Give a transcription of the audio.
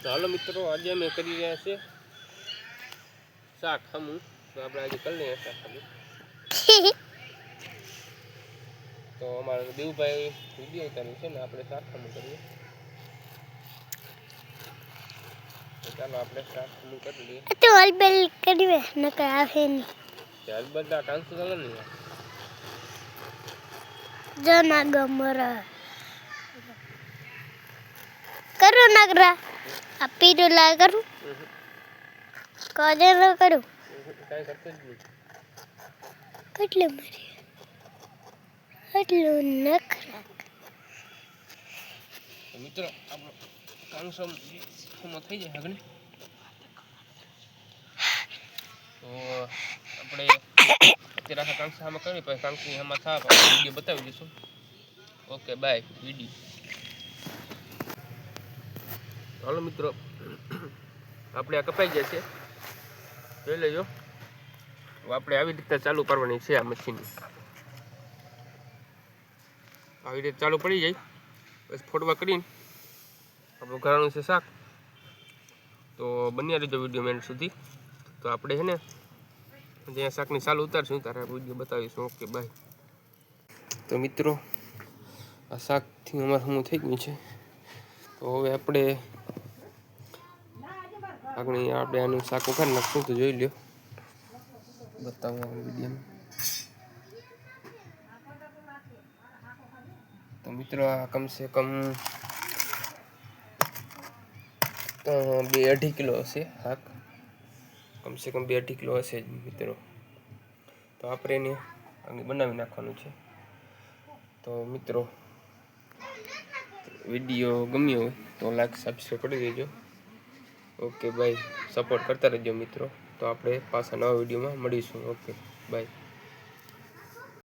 તો હાલો મિત્રો, આજે અમે કરી રહ્યા છે શાક ખમું. તો આપણે આજે કરી લઈએ શાક ખમું. તો અમારે દેવભાઈ વિડીયો ઉતાર્યું છે ને, આપણે શાક ખમું કરીએ. તો ચાલો આપણે શાક ખમું કરી લઈએ. તો હલબેલ કરીએ નકર આવે નહીં. ચાલ બધા કાંસુ ચાલે ને જના ગમરા કરું નગરા આ પીરુલા કરું કાજલ કરું કાંઈ કરતો જ નહીં. કેટલું મારી એટલું નખરા. તો મિત્રો આપણો કાંસો થઈ જાય આગળ. તો આપણે અત્યારે આખા કાંસા આમાં કરી પછી કાંસની આમાં થાપ વિડીયો બતાવી દઈશું. Okay bye video. હાલો મિત્રો, આપણે આ કપાઈ ગયા છે, જોઈ લેજો. આપણે આવી રીતે ચાલુ કરવાની છે આ મશીન. આવી રીતે ચાલુ પડી જાય બસ ફોટવા કરીને આપણું ઘરનું છે શાક. તો બન્યા રહેજો વિડીયો મેન સુધી. તો આપણે છે ને જ્યાં શાકની ચાલુ ઉતારશું ત્યારે વિડીયો બતાવીશું. Okay bye. તો મિત્રો, આ શાકથી અમારે શું થઈ ગયું છે. તો હવે આપણે આનું શાક ઉખાડી નાખશું. તો જોઈ લ્યો, બતાવું વિડીયોમાં. તો મિત્રો, આ કમસે કમ 2-2.5 કિલો હશે શાક. કમસે કમ 2-2.5 કિલો હશે જ મિત્રો. તો આપણે એને બનાવી નાખવાનું છે. તો મિત્રો, વિડીયો ગમ્યો હોય તો લાઈક સબસ્ક્રાઈબ કરી દેજો. Okay bye. સપોર્ટ કરતા રહેજો મિત્રો. તો આપણે પાછા નવા વિડીયોમાં મળીશું. Okay bye.